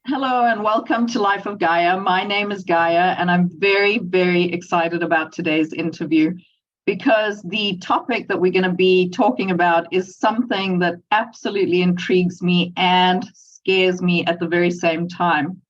Hello and welcome to Life of Gaia. My name is Gaia, and I'm very, very excited about today's interview because the topic that we're going to be talking about is something that absolutely intrigues me and scares me at the very same time.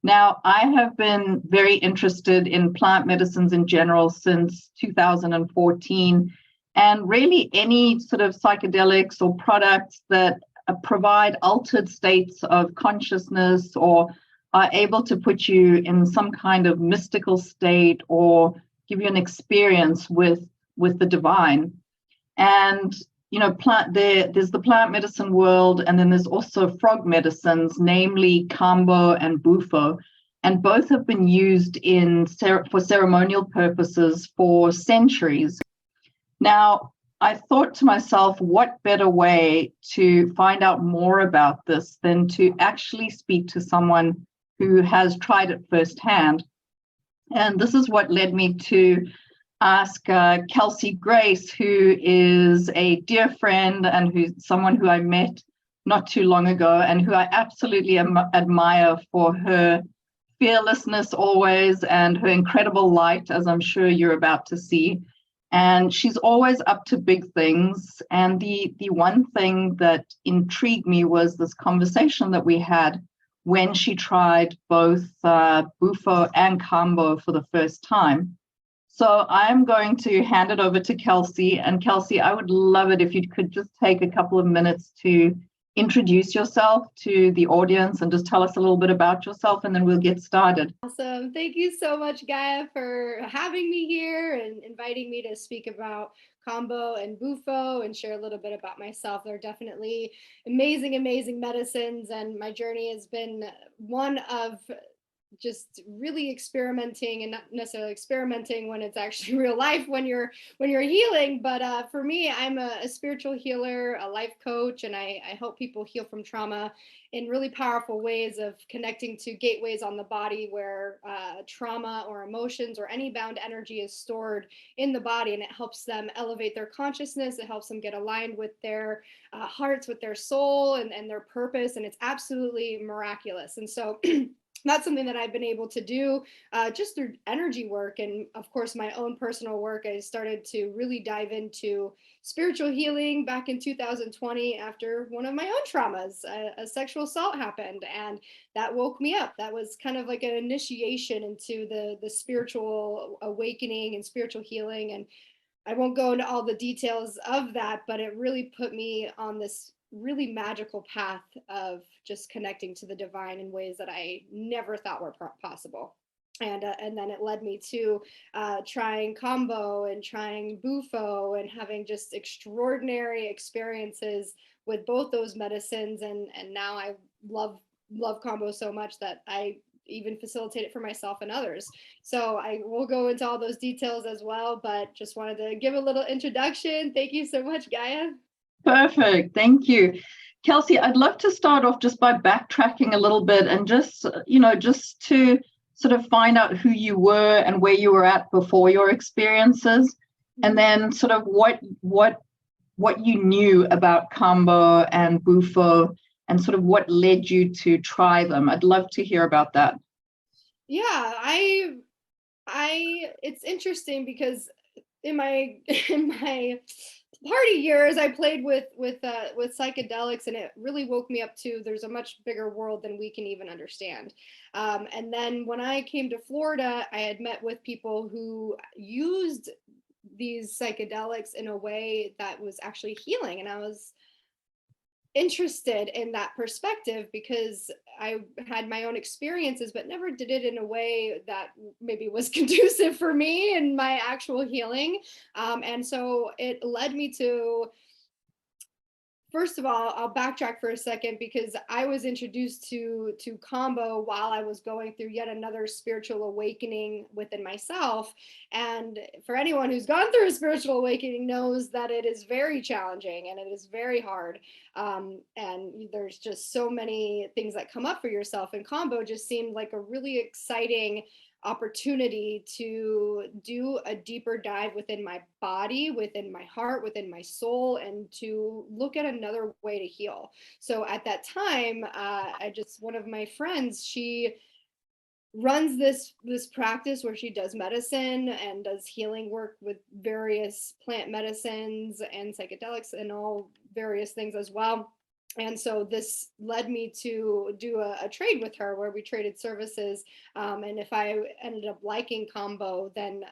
Now, I have been very interested in plant medicines in general since 2014, and really any sort of psychedelics or products that provide altered states of consciousness or are able to put you in some kind of mystical state or give you an experience with the divine. And there's the plant medicine world, and then there's also frog medicines, namely Kambo and Bufo, and both have been used for ceremonial purposes for centuries. Now, I thought to myself, what better way to find out more about this than to actually speak to someone who has tried it firsthand? And this is what led me to ask Kelsey Grace, who is a dear friend and who's someone who I met not too long ago and who I absolutely admire for her fearlessness always and her incredible light, as I'm sure you're about to see. And she's always up to big things. And the one thing that intrigued me was this conversation that we had when she tried both Bufo and Kambo for the first time. So I'm going to hand it over to Kelsey. And Kelsey, I would love it if you could just take a couple of minutes to introduce yourself to the audience and just tell us a little bit about yourself, and then we'll get started. Awesome. Thank you so much, Gaia, for having me here and inviting me to speak about Kambo and Bufo and share a little bit about myself. They're definitely amazing, amazing medicines, and my journey has been one of just really experimenting, and not necessarily experimenting when it's actually real life when you're healing. But for me, I'm a spiritual healer, a life coach, and I help people heal from trauma in really powerful ways of connecting to gateways on the body where trauma or emotions or any bound energy is stored in the body, and it helps them elevate their consciousness. It helps them get aligned with their hearts, with their soul and their purpose, and it's absolutely miraculous. And so that's something that I've been able to do just through energy work. And of course, my own personal work, I started to really dive into spiritual healing back in 2020 after one of my own traumas. A sexual assault happened, and that woke me up. That was kind of like an initiation into the spiritual awakening and spiritual healing. And I won't go into all the details of that, but it really put me on this really magical path of just connecting to the divine in ways that I never thought were possible. And then it led me to trying Kambo and trying Bufo and having just extraordinary experiences with both those medicines. And now I love Kambo so much that I even facilitate it for myself and others. So I will go into all those details as well, but just wanted to give a little introduction. Thank you so much, Gaia. Perfect. Thank you. Kelsey, I'd love to start off just by backtracking a little bit and just to sort of find out who you were and where you were at before your experiences, and then sort of what you knew about Kambo and Bufo and sort of what led you to try them. I'd love to hear about that. Yeah, I it's interesting because in my party years, I played with psychedelics, and it really woke me up to there's a much bigger world than we can even understand. And then when I came to Florida, I had met with people who used these psychedelics in a way that was actually healing, and I was interested in that perspective because I had my own experiences, but never did it in a way that maybe was conducive for me and my actual healing. And so it led me to, first of all, I'll backtrack for a second because I was introduced to Kambo while I was going through yet another spiritual awakening within myself. And for anyone who's gone through a spiritual awakening knows that it is very challenging and it is very hard. And there's just so many things that come up for yourself. And Kambo just seemed like a really exciting opportunity to do a deeper dive within my body, within my heart, within my soul, and to look at another way to heal. So at that time, one of my friends, she runs this practice where she does medicine and does healing work with various plant medicines and psychedelics and all various things as well. And so this led me to do a trade with her where we traded services. And if I ended up liking Kambo, then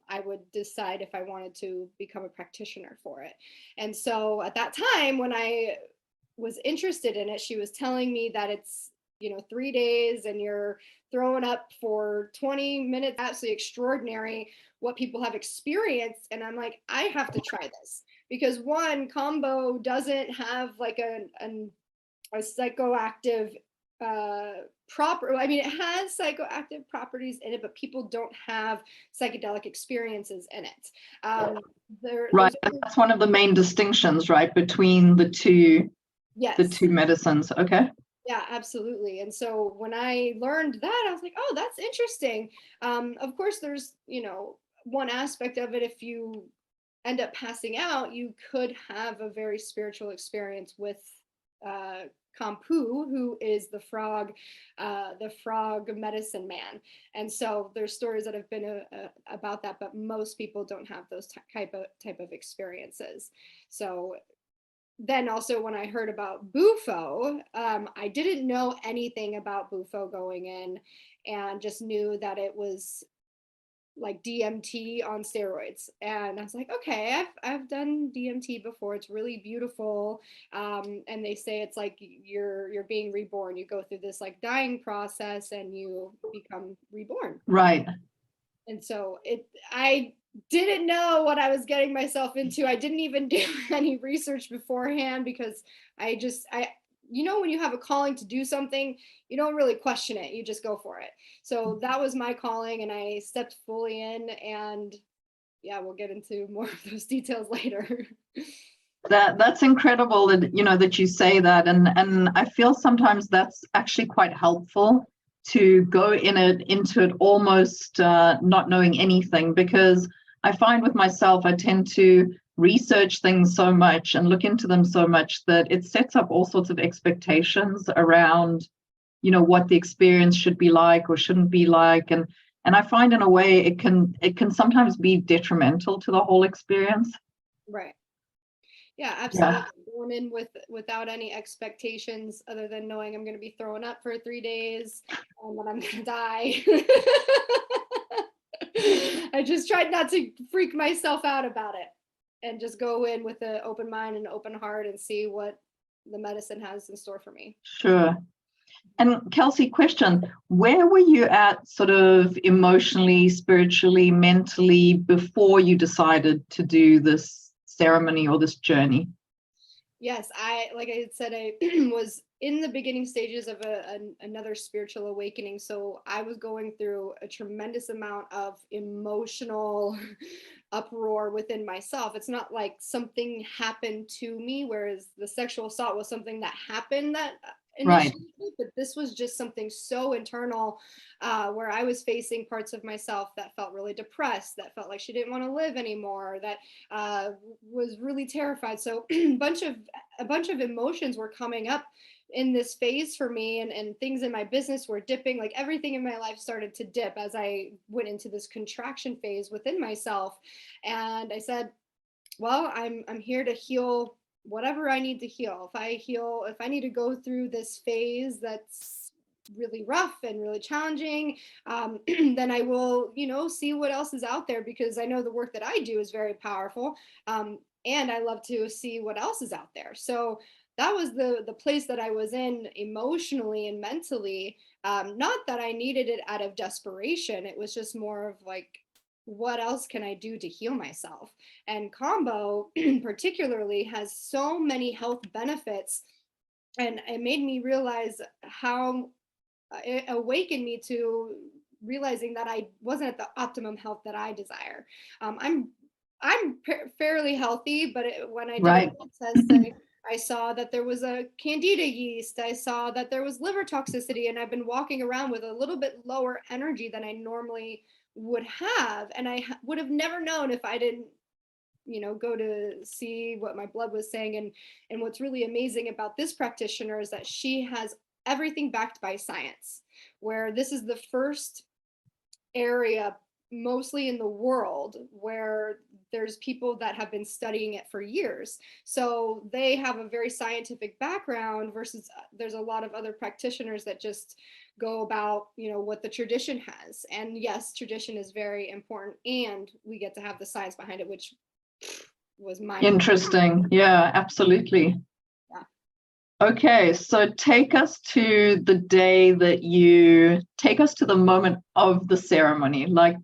I would decide if I wanted to become a practitioner for it. And so at that time, when I was interested in it, she was telling me that it's 3 days and you're throwing up for 20 minutes, absolutely extraordinary what people have experienced. And I'm like, I have to try this because one, Kambo doesn't have like a psychoactive it has psychoactive properties in it, but people don't have psychedelic experiences in it. Right, that's one of the main distinctions, right, between the two medicines. Okay. Yeah, absolutely. And so when I learned that, I was like, oh, that's interesting. Of course, there's, one aspect of it. If you end up passing out, you could have a very spiritual experience with Kampu, who is the frog medicine man. And so there's stories that have been about that, but most people don't have those type of experiences. So then also when I heard about Bufo, I didn't know anything about Bufo going in and just knew that it was like DMT on steroids. And I was like, okay, I've done DMT before. It's really beautiful. And they say it's like you're being reborn. You go through this like dying process and you become reborn. Right. And so I didn't know what I was getting myself into. I didn't even do any research beforehand because when you have a calling to do something, you don't really question it. You just go for it. So that was my calling and I stepped fully in, and yeah, we'll get into more of those details later. That's incredible that that you say that, and I feel sometimes that's actually quite helpful to go into it almost not knowing anything, because I find with myself I tend to research things so much and look into them so much that it sets up all sorts of expectations around what the experience should be like or shouldn't be like, and I find in a way it can sometimes be detrimental to the whole experience. Right. Yeah, absolutely. Yeah. Going in without any expectations other than knowing I'm going to be throwing up for 3 days and that I'm going to die. I just tried not to freak myself out about it and just go in with an open mind and open heart and see what the medicine has in store for me. Sure. And Kelsey, question, where were you at sort of emotionally, spiritually, mentally before you decided to do this ceremony or this journey? Yes, like I said, I was in the beginning stages of another spiritual awakening. So I was going through a tremendous amount of emotional uproar within myself. It's not like something happened to me, whereas the sexual assault was something that happened that initially, right. But this was just something so internal where I was facing parts of myself that felt really depressed, that felt like she didn't want to live anymore, that was really terrified. So a bunch of emotions were coming up in this phase for me, and things in my business were dipping. Like everything in my life started to dip as I went into this contraction phase within myself. And I said, well, I'm here to heal whatever I need to heal. If I need to go through this phase that's really rough and really challenging, then I will, see what else is out there, because I know the work that I do is very powerful. And I love to see what else is out there. So that was the place that I was in emotionally and mentally. Not that I needed it out of desperation. It was just more of like, what else can I do to heal myself? And Kambo particularly has so many health benefits. And it made me realize how it awakened me to realizing that I wasn't at the optimum health that I desire. I'm fairly healthy, but when I did a blood test, I saw that there was a candida yeast. I saw that there was liver toxicity, and I've been walking around with a little bit lower energy than I normally would have. And I would have never known if I didn't, go to see what my blood was saying. And what's really amazing about this practitioner is that she has everything backed by science, where this is the first area mostly in the world where there's people that have been studying it for years. So they have a very scientific background versus there's a lot of other practitioners that just go about, what the tradition has. And yes, tradition is very important, and we get to have the science behind it, which was my Interesting. Yeah, absolutely. Okay, so take us to the day that take us to the moment of the ceremony. Like,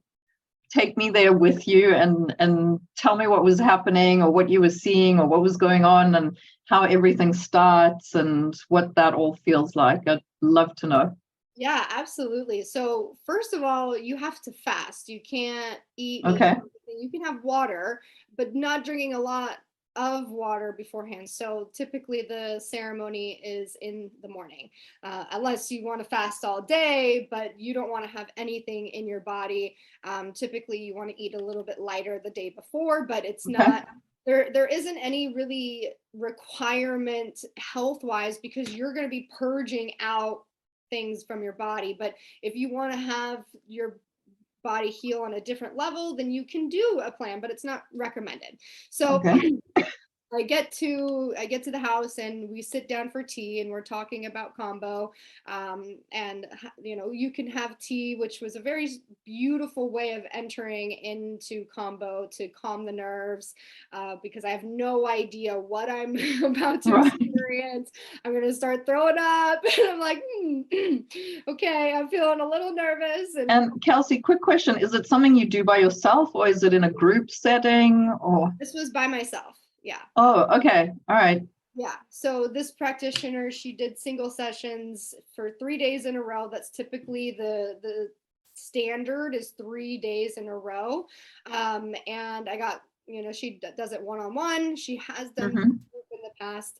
take me there with you and tell me what was happening or what you were seeing or what was going on and how everything starts and what that all feels like. I'd love to know. Yeah, absolutely. So first of all, you have to fast. You can't eat. Okay. You can have water, but not drinking a lot of water beforehand. So typically the ceremony is in the morning, unless you want to fast all day, but you don't want to have anything in your body. Typically you want to eat a little bit lighter the day before, but it's not, there isn't any really requirement health wise, because you're going to be purging out things from your body. But if you want to have your body heal on a different level, then you can do a plan, but it's not recommended. So okay. I get to the house and we sit down for tea and we're talking about Kambo. And you can have tea, which was a very beautiful way of entering into Kambo to calm the nerves, because I have no idea what I'm about to experience. I'm going to start throwing up and I'm like, okay, I'm feeling a little nervous. And Kelsey, quick question. Is it something you do by yourself or is it in a group setting? Or this was by myself. Yeah. Oh, okay. All right. Yeah. So this practitioner, she did single sessions for 3 days in a row. That's typically the standard is 3 days in a row. And I got, she does it one-on-one. She has done in the past.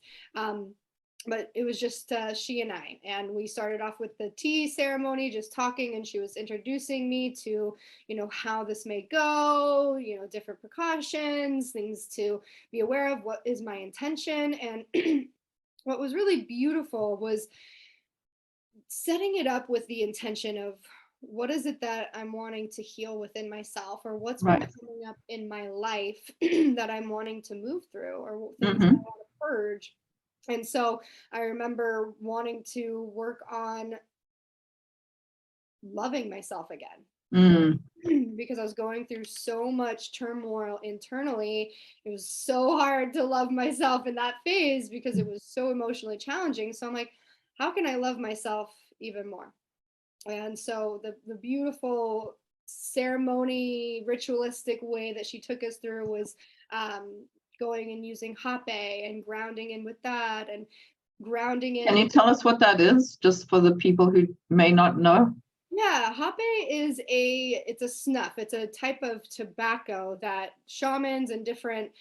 But it was just she and I, and we started off with the tea ceremony, just talking, and she was introducing me to, how this may go, different precautions, things to be aware of, what is my intention. And what was really beautiful was setting it up with the intention of what is it that I'm wanting to heal within myself, or what's been coming up in my life that I'm wanting to move through, or things that I want to purge. And so I remember wanting to work on loving myself again, because I was going through so much turmoil internally. It was so hard to love myself in that phase because it was so emotionally challenging. So I'm like, how can I love myself even more? And so the beautiful ceremony, ritualistic way that she took us through was going and using hape and grounding in with that, and grounding in. Can you tell us what that is, just for the people who may not know? Yeah, hape is it's a snuff. It's a type of tobacco that shamans and different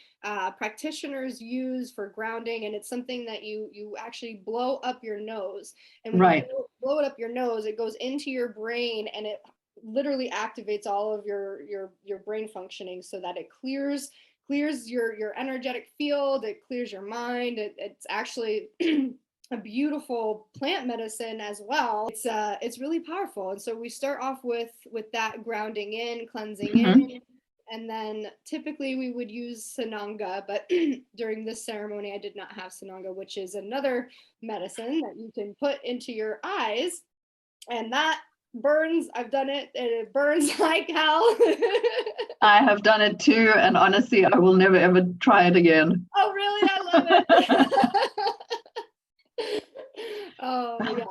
practitioners use for grounding, and it's something that you actually blow up your nose. And when you blow it up your nose, it goes into your brain, and it literally activates all of your brain functioning, so that it clears your energetic field. It clears your mind. It's actually a beautiful plant medicine as well. It's really powerful. And so we start off with that grounding in, cleansing in, and then typically we would use Sananga, but during this ceremony I did not have Sananga, which is another medicine that you can put into your eyes, and that burns. I've done it and it burns like hell. I have done it too, and honestly I will never ever try it again. Oh really? I love it. Oh yeah,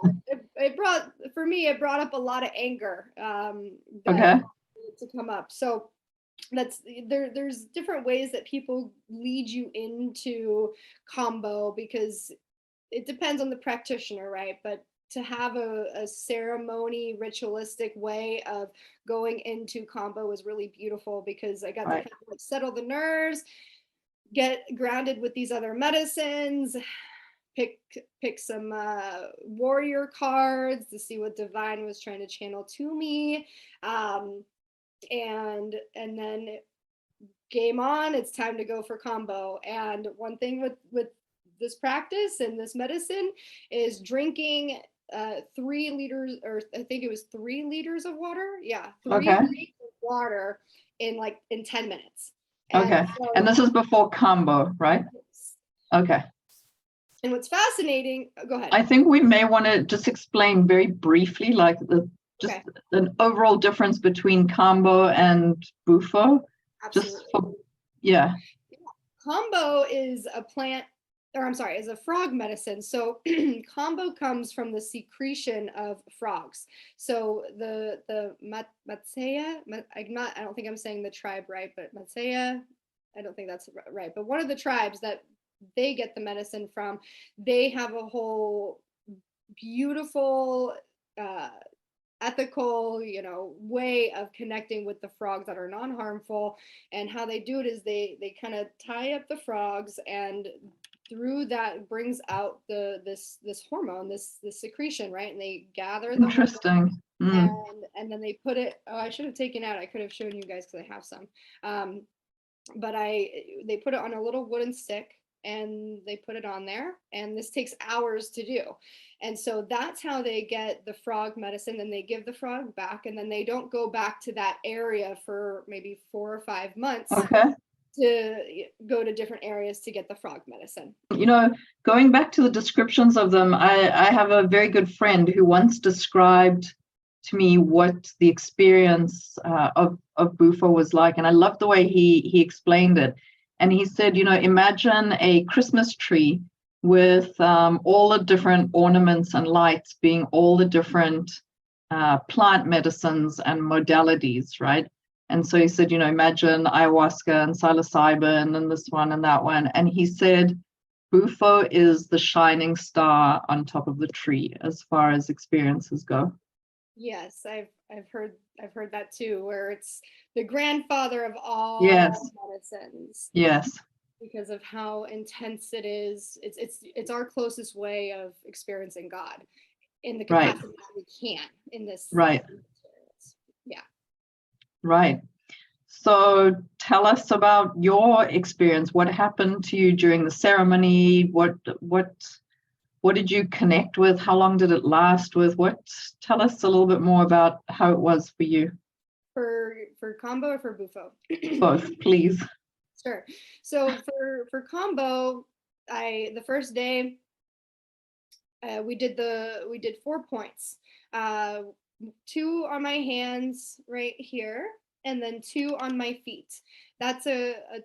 it brought up a lot of anger to come up. So that's there's different ways that people lead you into Kambo, because it depends on the practitioner, right? But to have a ceremony ritualistic way of going into Kambo was really beautiful, because I got to kind of settle the nerves, get grounded with these other medicines, pick some warrior cards to see what divine was trying to channel to me, and then game on, it's time to go for Kambo. And one thing with this practice and this medicine is drinking 3 liters, or I think it was 3 liters of water. Yeah, 3 Okay. liters of water in 10 minutes. Okay. And this is before Kambo, right? Okay. And what's fascinating, go ahead. I think we may want to just explain very briefly, like an overall difference between Kambo and Bufo. Absolutely. Yeah. Kambo is a plant, or I'm sorry, is a frog medicine. So Kambo comes from the secretion of frogs. So the Matsea, I don't think I'm saying the tribe right, but Matsea, I don't think that's right. But one of the tribes that they get the medicine from, they have a whole beautiful ethical, way of connecting with the frogs that are non-harmful. And how they do it is they kind of tie up the frogs, and through that brings out this hormone, this secretion, right? And they gather the Interesting. and then they put it. Oh, I should have taken out. I could have shown you guys because I have some. But they put it on a little wooden stick, and they put it on there, and this takes hours to do. And so that's how they get the frog medicine. Then they give the frog back, and then they don't go back to that area for maybe 4 or 5 months. Okay. To go to different areas to get the frog medicine. Going back to the descriptions of them, I have a very good friend who once described to me what the experience of Bufo was like, and I love the way he explained it. And he said, imagine a Christmas tree with all the different ornaments and lights being all the different plant medicines and modalities, right? And so he said, imagine ayahuasca and psilocybin and this one and that one. And he said, Bufo is the shining star on top of the tree as far as experiences go. Yes, I've heard that too, where it's the grandfather of all medicines. Yes. Because of how intense it is. It's our closest way of experiencing God in the capacity that we can in this experience. Yeah. Right. So tell us about your experience. What happened to you during the ceremony? What did you connect with? How long did it last with? Tell us a little bit more about how it was for you. For Kambo or for Bufo? Both, please. Sure. So for Kambo, the first day we did 4 points. 2 on my hands right here, and then 2 on my feet. That's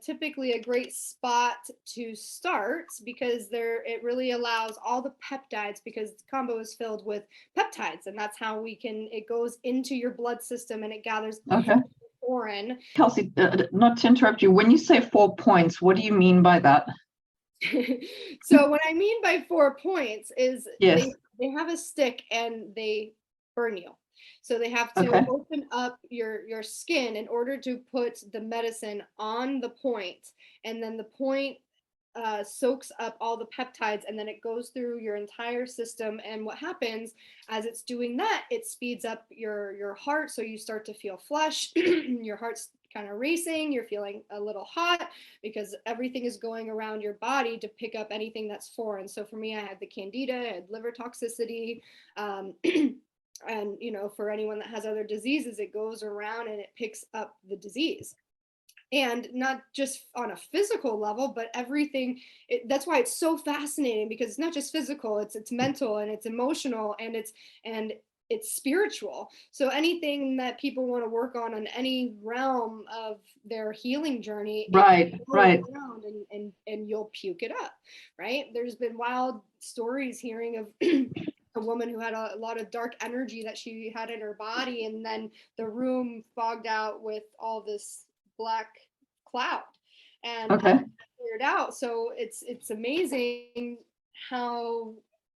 typically a great spot to start, because it really allows all the peptides, because Kambo is filled with peptides, and that's how it goes into your blood system, and it gathers foreign. Kelsey, not to interrupt you, when you say 4 points, what do you mean by that? So what I mean by 4 points is yes. they have a stick and they burn you. So they have to open up your skin in order to put the medicine on the point, and then the point soaks up all the peptides, and then it goes through your entire system. And what happens as it's doing that, it speeds up your heart, so you start to feel flush. Your heart's kind of racing, you're feeling a little hot, because everything is going around your body to pick up anything that's foreign. So for me, I had the candida, I had liver toxicity, and for anyone that has other diseases, it goes around and it picks up the disease. And not just on a physical level, but everything. That's why it's so fascinating, because it's not just physical, it's mental, and it's emotional, and it's spiritual. So anything that people want to work on any realm of their healing journey, right. around and you'll puke it up, right? There's been wild stories hearing of a woman who had a lot of dark energy that she had in her body, and then the room fogged out with all this black cloud, and cleared out. So it's amazing how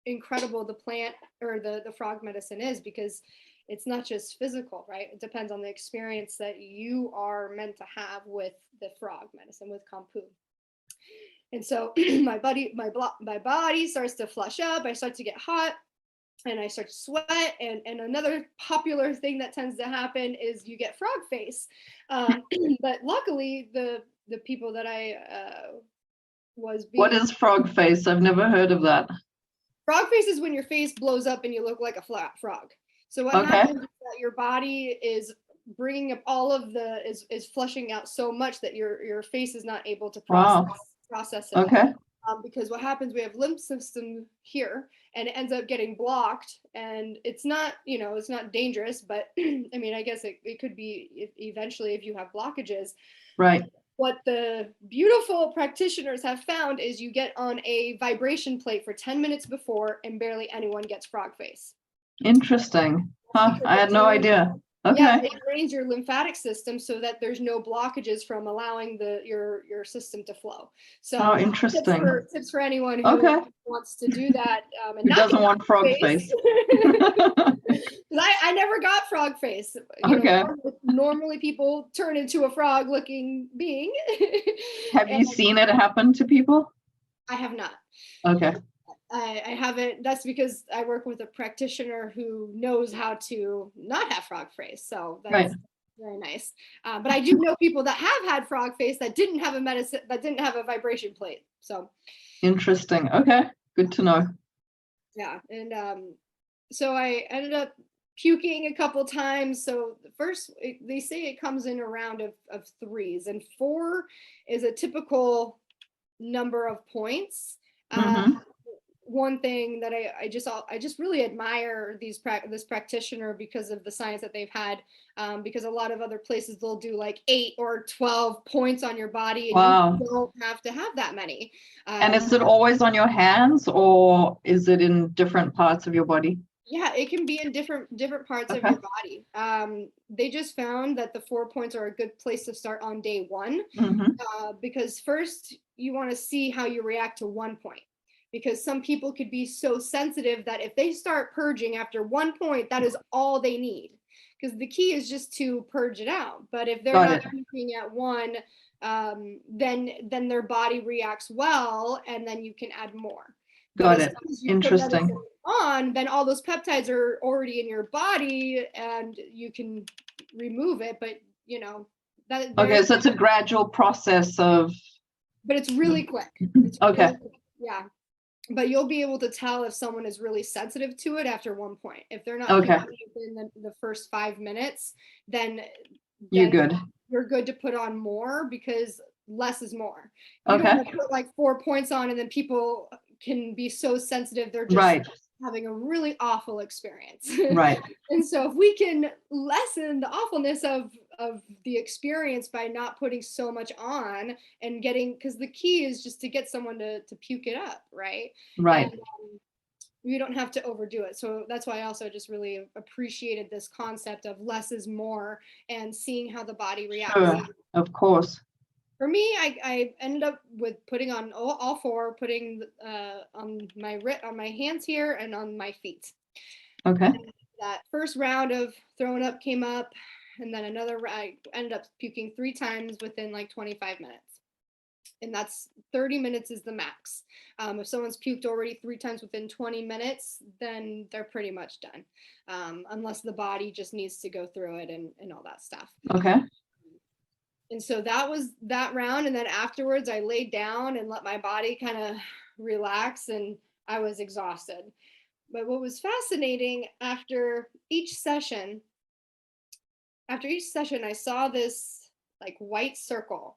incredible the plant or the frog medicine is, because it's not just physical, right? It depends on the experience that you are meant to have with the frog medicine, with Kampu. And so my body starts to flush up. I start to get hot, and I start to sweat. And another popular thing that tends to happen is you get frog face. But luckily, the people that I was being. What is frog face? I've never heard of that. Frog face is when your face blows up and you look like a flat frog. So what Okay. happens is that your body is bringing up all of is flushing out so much that your face is not able to process it. Okay. Because what happens, we have lymph system here, and it ends up getting blocked, and it's not, it's not dangerous, but I mean, I guess it could be eventually if you have blockages. Right. What the beautiful practitioners have found is you get on a vibration plate for 10 minutes before, and barely anyone gets frog face. Interesting. Huh, I had no idea. Okay. Yeah, it drains your lymphatic system so that there's no blockages from allowing your system to flow. So interesting. Tips for anyone who wants to do that. And who doesn't want frog face. I never got frog face. Normally people turn into a frog looking being. Have you seen it happen to people? I have not. Okay. I haven't. That's because I work with a practitioner who knows how to not have frog face. So that's very nice. But I do know people that have had frog face that didn't have a vibration plate. So interesting. Okay, good to know. Yeah, and so I ended up puking a couple times. So first, they say it comes in a round of 3s, and 4 is a typical number of points. One thing that I just really admire this practitioner because of the science that they've had, because a lot of other places they'll do like 8 or 12 points on your body, and you don't have to have that many. And is it always on your hands, or is it in different parts of your body? Yeah, it can be in different parts of your body. They just found that the 4 points are a good place to start on day 1, because first you want to see how you react to 1 point. Because some people could be so sensitive that if they start purging after 1 point, that is all they need. Because the key is just to purge it out. But if they're not puking at 1, then their body reacts well, and then you can add more. Got it. Interesting. Then all those peptides are already in your body, and you can remove it. But okay, so it's a gradual process of. But it's really quick. Yeah. But you'll be able to tell if someone is really sensitive to it after 1 point. If they're not within the first 5 minutes, then you're good. You're good to put on more, because less is more. You don't want to put like 4 points on, and then people can be so sensitive they're just having a really awful experience. Right. And so if we can lessen the awfulness of the experience by not putting so much on and because the key is just to get someone to puke it up, right? Right. And, we don't have to overdo it. So that's why I also just really appreciated this concept of less is more, and seeing how the body reacts. Sure, of course. For me, I ended up with putting on all 4, putting on my hands here and on my feet. Okay. And that first round of throwing up came up, and then I ended up puking 3 times within like 25 minutes. And that's 30 minutes is the max. If someone's puked already 3 times within 20 minutes, then they're pretty much done, unless the body just needs to go through it and all that stuff. Okay. And so that was that round. And then afterwards, I laid down and let my body kind of relax, and I was exhausted. But what was fascinating, after each session, I saw this like white circle,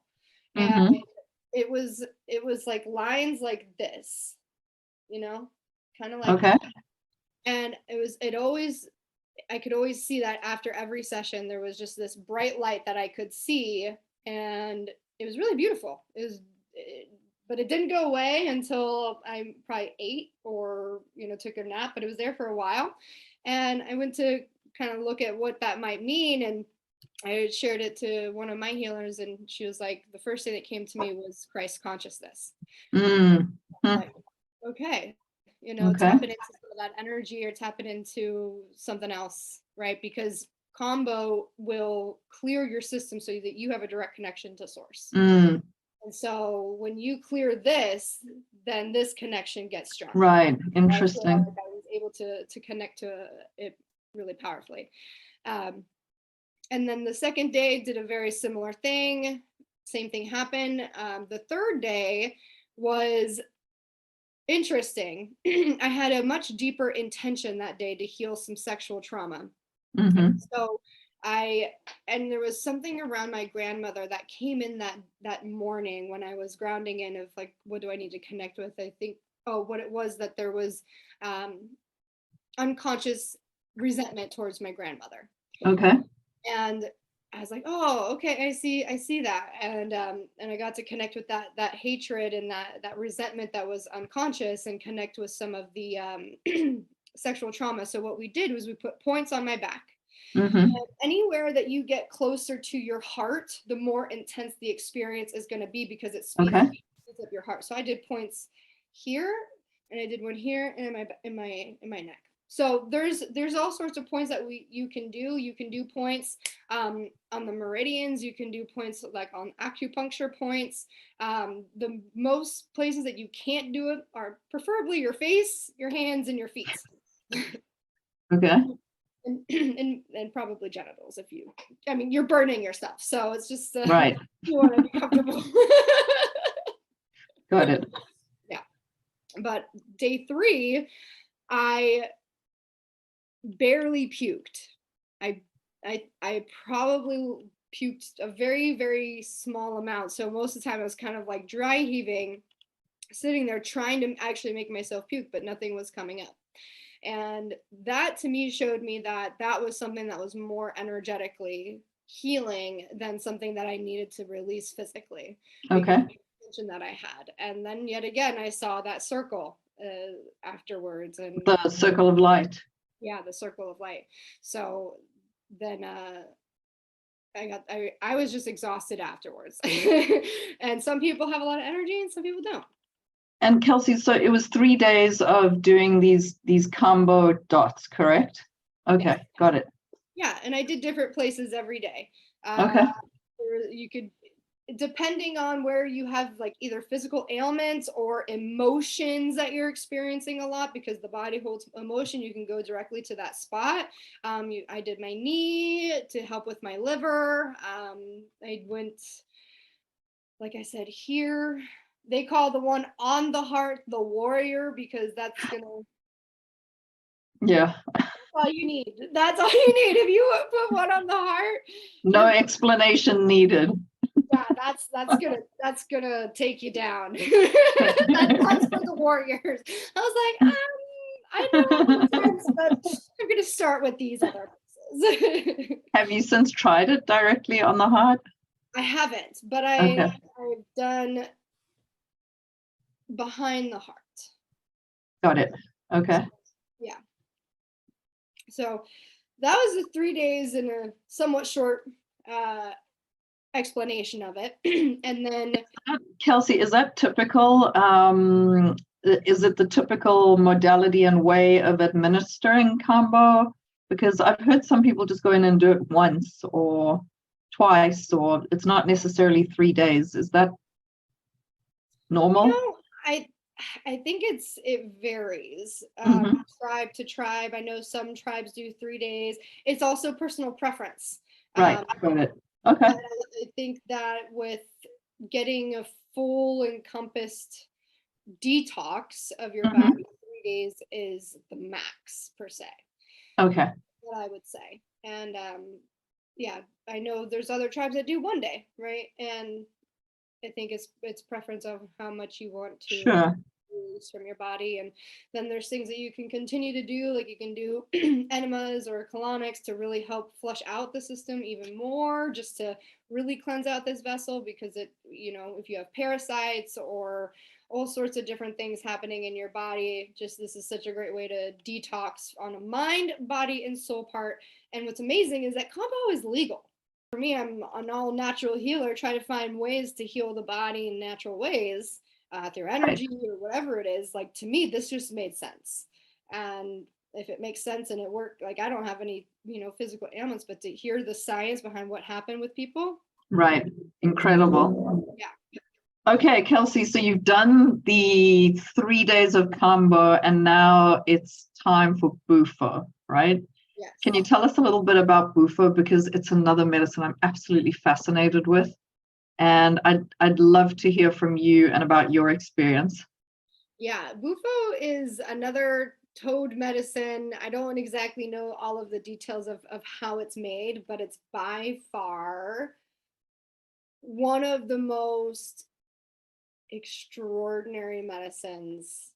and it was like lines like this, kind of like that. And I could always see that after every session there was just this bright light that I could see, and it was really beautiful. But it didn't go away until I probably ate or took a nap, but it was there for a while. And I went to kind of look at what that might mean, and I shared it to one of my healers, and she was like, the first thing that came to me was Christ consciousness. Like, okay, tapping into some of that energy, or tapping into something else, right? Because Kambo will clear your system so that you have a direct connection to source. And so when you clear this, then this connection gets stronger. Right. I Interesting. was able to connect to it really powerfully. And then the second day did a very similar thing. Same thing happened. The third day was interesting. I had a much deeper intention that day to heal some sexual trauma. Mm-hmm. So and there was something around my grandmother that came in that morning when I was grounding in of like, what do I need to connect with? I think, what it was that there was unconscious resentment towards my grandmother. Okay. And I was like, oh, okay, I see that. And I got to connect with that hatred and that resentment that was unconscious and connect with some of the sexual trauma. So what we did was we put points on my back. Mm-hmm. And anywhere that you get closer to your heart, the more intense the experience is going to be because it speeds up your heart. So I did points here, and I did one here, and in my neck. So there's all sorts of points that you can do. You can do points on the meridians. You can do points like on acupuncture points. The most places that you can't do it are preferably your face, your hands, and your feet. Okay. And probably genitals you're burning yourself, so it's just right. You want to be comfortable. Got it. Yeah, but day 3 I barely puked. I probably puked a very, very small amount, so most of the time I was kind of like dry heaving, sitting there trying to actually make myself puke, but nothing was coming up. And that to me showed me that was something that was more energetically healing than something that I needed to release physically. Okay. That I had. And then yet again, I saw that circle afterwards. And the circle of light. Yeah, the circle of light. So then I was just exhausted afterwards. And some people have a lot of energy and some people don't. And Kelsey, so it was 3 days of doing these Kambo dots, correct? Okay, yes. Got it. Yeah, and I did different places every day. Okay. You could, depending on where you have like either physical ailments or emotions that you're experiencing a lot, because the body holds emotion, you can go directly to that spot. I did my knee to help with my liver. I went, like I said, here. They call the one on the heart the warrior, because that's gonna. Yeah. That's all you need. That's all you need. If you put one on the heart. No explanation needed. Yeah, that's gonna take you down. That's for the warriors. I was like, I know sense, but I'm gonna start with these other places. Have you since tried it directly on the heart? I haven't, but I've done behind the heart. Got it. Okay. Yeah. So that was the 3 days in a somewhat short explanation of it. And then Kelsey, is that typical? Is it the typical modality and way of administering Kambo? Because I've heard some people just go in and do it once or twice, or it's not necessarily 3 days. Is that normal? No, I think it varies tribe to tribe. I know some tribes do 3 days. It's also personal preference. Right, got it. Okay. I think that with getting a full encompassed detox of your body, 3 days is the max per se. Okay. What I would say. And yeah, I know there's other tribes that do 1 day, right? And I think it's preference of how much you want to release from your body. And then there's things that you can continue to do, like you can do enemas or colonics to really help flush out the system even more, just to really cleanse out this vessel, because it, if you have parasites or all sorts of different things happening in your body, just this is such a great way to detox on a mind, body, and soul part. And what's amazing is that Kambo is legal. For me, I'm an all natural healer, trying to find ways to heal the body in natural ways through energy or whatever it is. Like, to me, this just made sense. And if it makes sense and it worked, like I don't have any, physical ailments, but to hear the science behind what happened with people. Right. Incredible. Yeah. Okay, Kelsey, so you've done the 3 days of Kambo and now it's time for Bufo, right? Can you Yes. tell us a little bit about Bufo? Because it's another medicine I'm absolutely fascinated with. And I'd love to hear from you and about your experience. Yeah, Bufo is another toad medicine. I don't exactly know all of the details of how it's made, but it's by far one of the most extraordinary medicines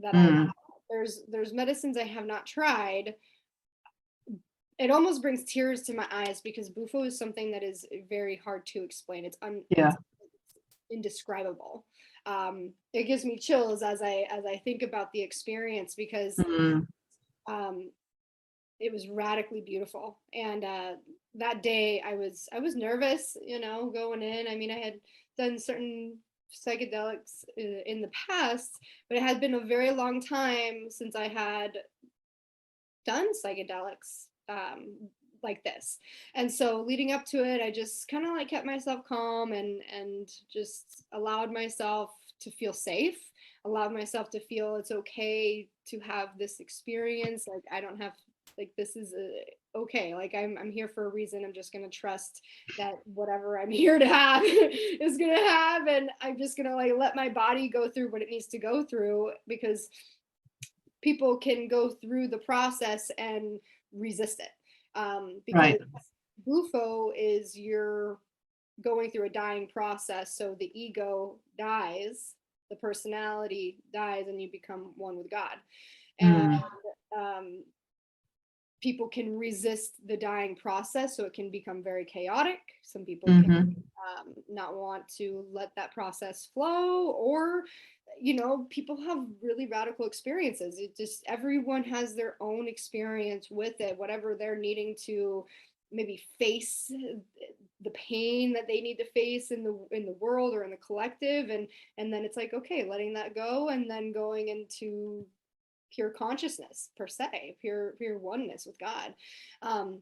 that I've Mm, had. There's medicines I have not tried. It almost brings tears to my eyes because Bufo is something that is very hard to explain. yeah. It's indescribable. It gives me chills as I think about the experience because Mm, um, it was radically beautiful. And that day I was nervous, going in. I mean, I had done certain psychedelics in the past, but it had been a very long time since I had done psychedelics like this. And so leading up to it, I just kind of like kept myself calm and just allowed myself to feel safe, allowed myself to feel it's okay to have this experience. Like I don't have like this is okay. Like I'm here for a reason. I'm just gonna trust that whatever I'm here to have is gonna have, and I'm just gonna like let my body go through what it needs to go through because people can go through the process and resist it. Because right, Bufo is you're going through a dying process. So the ego dies, the personality dies, and you become one with God. And mm, um, people can resist the dying process, so it can become very chaotic. Some people can mm-hmm, not want to let that process flow, or people have really radical experiences. It just everyone has their own experience with it, whatever they're needing to maybe face the pain that they need to face in the world or in the collective, and then it's like, okay, letting that go and then going into pure consciousness per se, pure oneness with God. Um,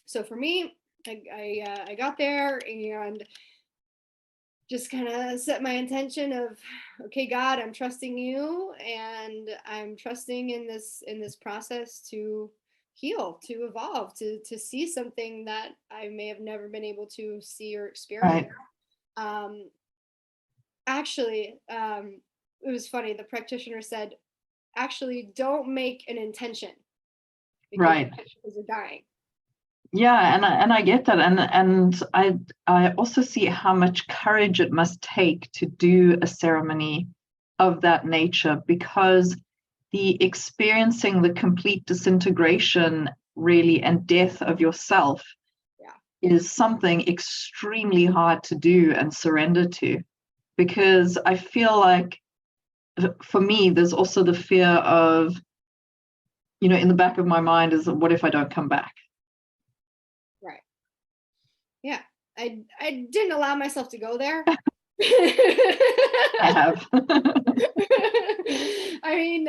so for me, I got there and just kind of set my intention of, okay, God, I'm trusting you, and I'm trusting in this process to heal, to evolve, to see something that I may have never been able to see or right, experience. Um, actually, it was funny. The practitioner said, actually, don't make an intention because right. you're dying. Yeah, and I get that, and I also see how much courage it must take to do a ceremony of that nature, because the experiencing the complete disintegration really and death of yourself Yeah. is something extremely hard to do and surrender to, because I feel like for me there's also the fear of, in the back of my mind is, what if I don't come back? Right. Yeah. I didn't allow myself to go there. I have. I mean,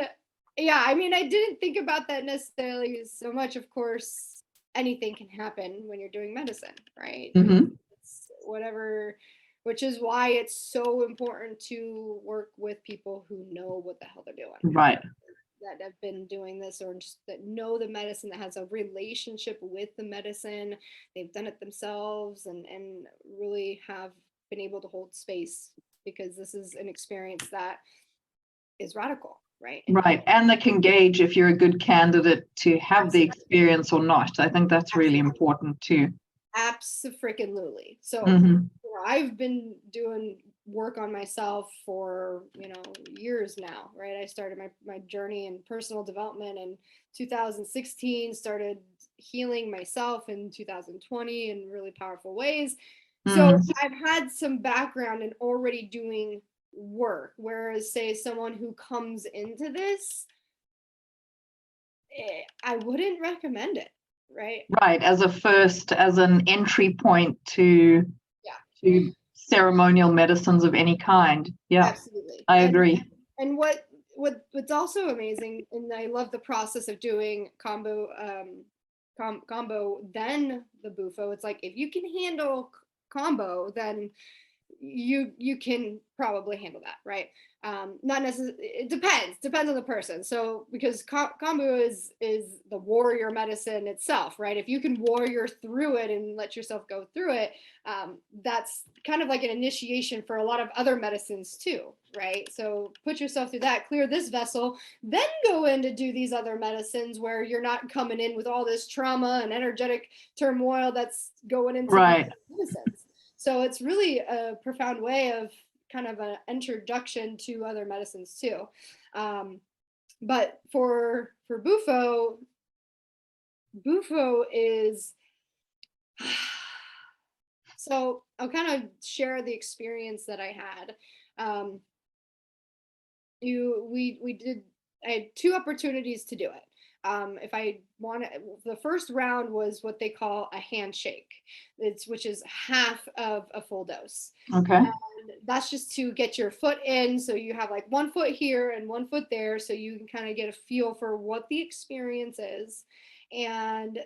yeah, I mean, I didn't think about that necessarily so much. Of course, anything can happen when you're doing medicine, right? Hmm. It's whatever, which is why it's so important to work with people who know what the hell they're doing, Right. that have been doing this, or just that know the medicine, that has a relationship with the medicine. They've done it themselves, and really have been able to hold space, because this is an experience that is radical, right? And Right. And that can gauge if you're a good candidate to have the experience or not. I think that's really important too. Absolutely. So, Hmm. I've been doing work on myself for, years now, right? I started my journey in personal development in 2016, started healing myself in 2020 in really powerful ways. So Mm, I've had some background in already doing work, whereas say someone who comes into this, I wouldn't recommend it, right? right. As an entry point to Yeah. ceremonial medicines of any kind. Yeah, Absolutely. I And agree. what's also amazing, and I love the process of doing combo then the Bufo. It's like if you can handle combo, then you can probably handle that, right? Not necessarily, it depends on the person. So because kombu is the warrior medicine itself, right? If you can warrior through it and let yourself go through it, that's kind of like an initiation for a lot of other medicines too, right? So put yourself through that, clear this vessel, then go in to do these other medicines where you're not coming in with all this trauma and energetic turmoil that's going into medicines. So it's really a profound way of kind of an introduction to other medicines too. But for Bufo is, so I'll kind of share the experience that I had. I had 2 opportunities to do it. If I wanted, the first round was what they call a handshake, which is half of a full dose. Okay. And that's just to get your foot in. So you have like 1 foot here and 1 foot there. So you can kind of get a feel for what the experience is. And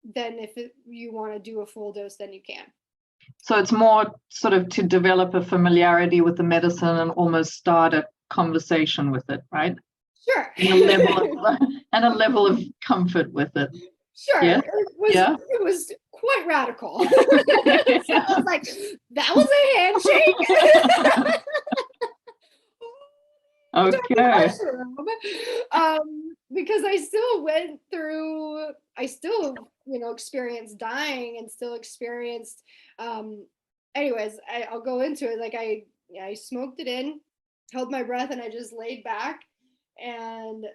then if you want to do a full dose, then you can. So it's more sort of to develop a familiarity with the medicine and almost start a conversation with it, right? Sure. And a level of comfort with it. Sure. Yeah. It was quite radical. So I was like, that was a handshake. Okay. Because I still went through, experienced dying and still experienced, anyways, I'll go into it. Like I smoked it in, held my breath, and I just laid back and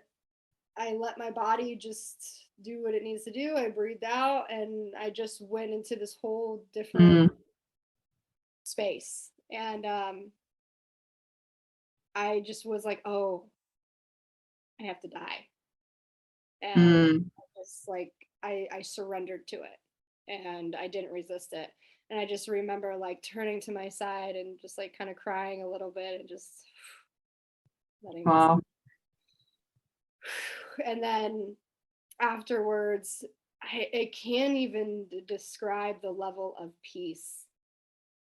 I let my body just do what it needs to do. I breathed out and I just went into this whole different space. And I just was like, oh, I have to die. And I just like, I surrendered to it and I didn't resist it. And I just remember like turning to my side and just like kind of crying a little bit and just letting myself. And then afterwards, I can't even describe the level of peace.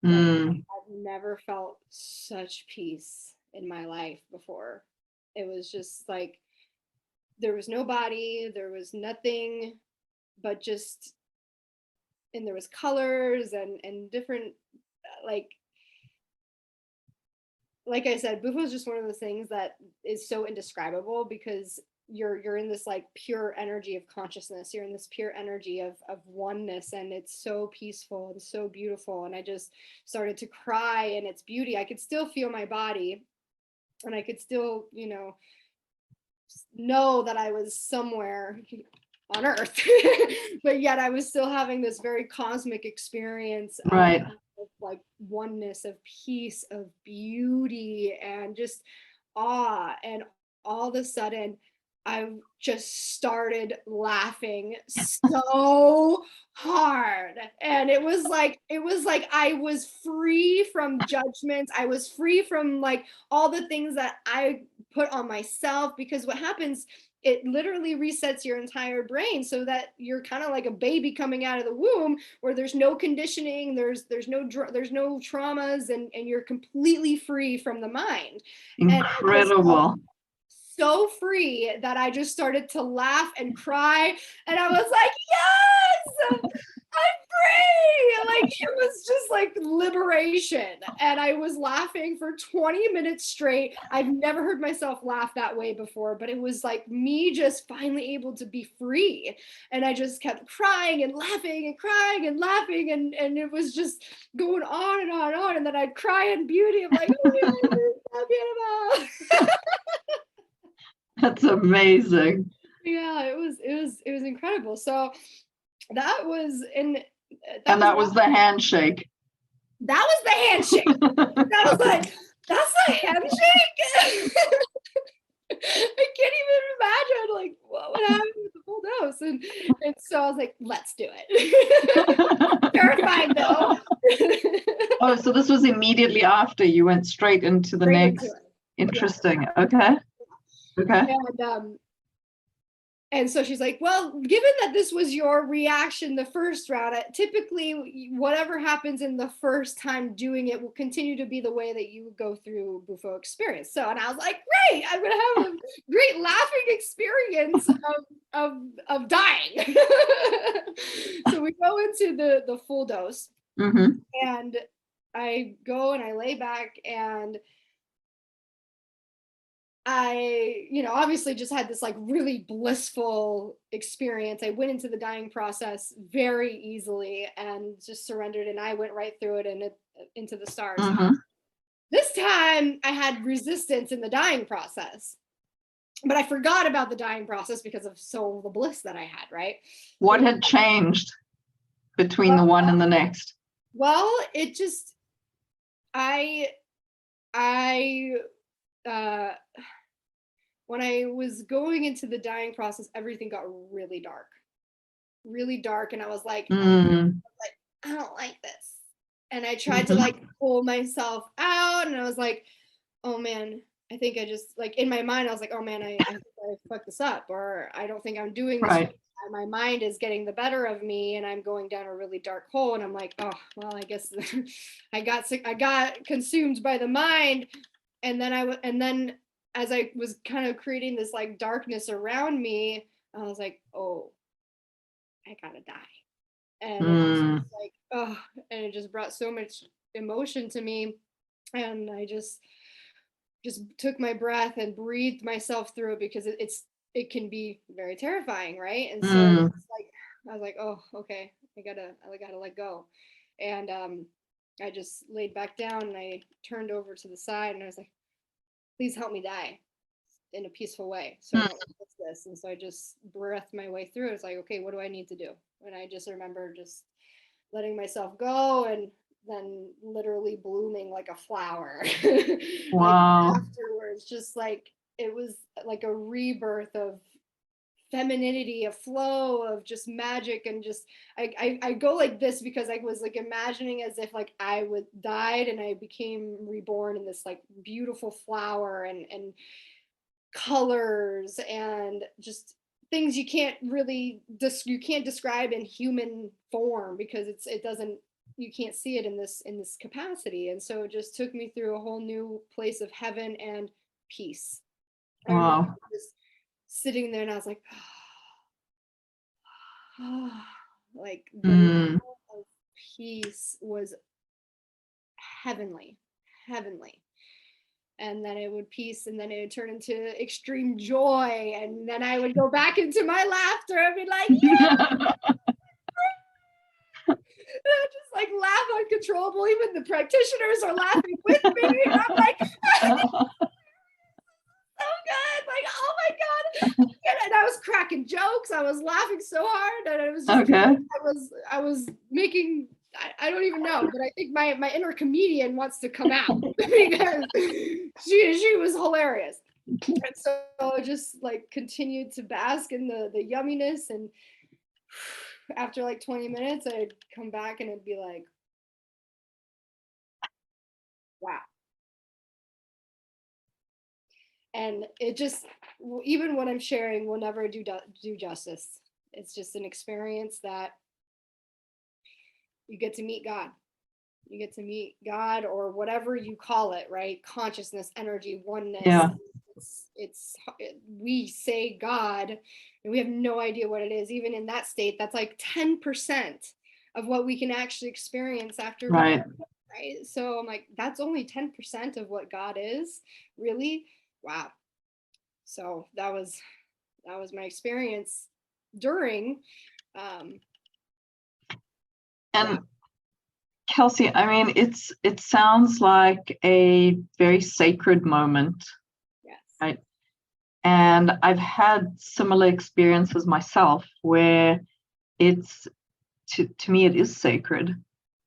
I've never felt such peace in my life before. It was just like, there was no body, there was nothing but just, and there was colors and different, like I said, Bufo is just one of those things that is so indescribable because you're in this like pure energy of consciousness. You're in this pure energy of oneness, and it's so peaceful and so beautiful. And I just started to cry in its beauty. I could still feel my body, and I could still, know that I was somewhere on Earth, but yet I was still having this very cosmic experience of like oneness, of peace, of beauty, and just awe. And all of a sudden I just started laughing so hard. And it was like I was free from judgments. I was free from like all the things that I put on myself, because what happens, it literally resets your entire brain so that you're kind of like a baby coming out of the womb where there's no conditioning, there's no traumas, and you're completely free from the mind. Incredible. So free that I just started to laugh and cry, and I was like, yes, I'm free. Like, it was just like liberation. And I was laughing for 20 minutes straight. I've never heard myself laugh that way before, but it was like me just finally able to be free. And I just kept crying and laughing and crying and laughing, and it was just going on and on and on. And then I'd cry in beauty. I'm like, oh, so beautiful. That's amazing. Yeah, it was incredible. So that was that was the handshake. That was the handshake. I was like, that's a handshake? I can't even imagine like what would happen with the full dose. And so I was like, let's do it. Terrified though. Oh, so this was immediately after you went straight into the next. Interesting. Yeah. Okay. And And so she's like, well, given that this was your reaction the first round, typically whatever happens in the first time doing it will continue to be the way that you go through Bufo experience. So, and I was like, great, I'm gonna have a great laughing experience of dying. So we go into the full dose, and I go and I lay back, and I, obviously just had this like really blissful experience. I went into the dying process very easily and just surrendered, and I went right through it and into the stars. This time I had resistance in the dying process, but I forgot about the dying process because of the bliss that I had, right? What had changed between the one and the next? Well, it just, when I was going into the dying process, everything got really dark. And I was like, I don't like this. And I tried to like pull myself out, and I was like, oh man, I think I just, like, in my mind, I was like, oh man, I think I fucked this up, or I don't think I'm doing this right. My mind is getting the better of me, and I'm going down a really dark hole. And I'm like, oh, well, I guess I got consumed by the mind. And then as I was kind of creating this like darkness around me, I was like, oh, I gotta die. And it was like, oh, and it just brought so much emotion to me. And I just took my breath and breathed myself through it, because it can be very terrifying, right? And so it's like, I was like, oh, okay, I gotta let go. And I just laid back down, and I turned over to the side, and I was like, please help me die in a peaceful way, so I don't miss this. And so I just breathed my way through. It's like, okay, what do I need to do? And I just remember just letting myself go, and then literally blooming like a flower. Wow. Like afterwards, just like, it was like a rebirth of femininity, a flow of just magic. And just I go like this because I was like imagining as if like I would died and I became reborn in this like beautiful flower, and colors and just things you can't really you can't describe in human form, because it doesn't, you can't see it in this capacity. And so it just took me through a whole new place of heaven and peace. Wow. Just sitting there, and I was like, like the level of peace was heavenly. And then it would peace, and then it would turn into extreme joy, and then I would go back into my laughter and be like, yeah. And I just like laugh uncontrollable. Even the practitioners are laughing with me. And I'm like, so good, like, oh my god. And I was cracking jokes, I was laughing so hard, and it was just, okay. I was making, I don't even know, but I think my inner comedian wants to come out because she was hilarious. And so I just like continued to bask in the yumminess, and after like 20 minutes I'd come back and it'd be like, wow. And it just, even what I'm sharing will never do justice. It's just an experience that you get to meet God. You get to meet God, or whatever you call it, right? Consciousness, energy, oneness. Yeah. We say God, and we have no idea what it is. Even in that state, that's like 10% of what we can actually experience after. Right. Right. So I'm like, that's only 10% of what God is, really. Wow. So that was my experience during. And Kelsey, I mean, it sounds like a very sacred moment. Yes. Right. And I've had similar experiences myself where it's, to me, it is sacred.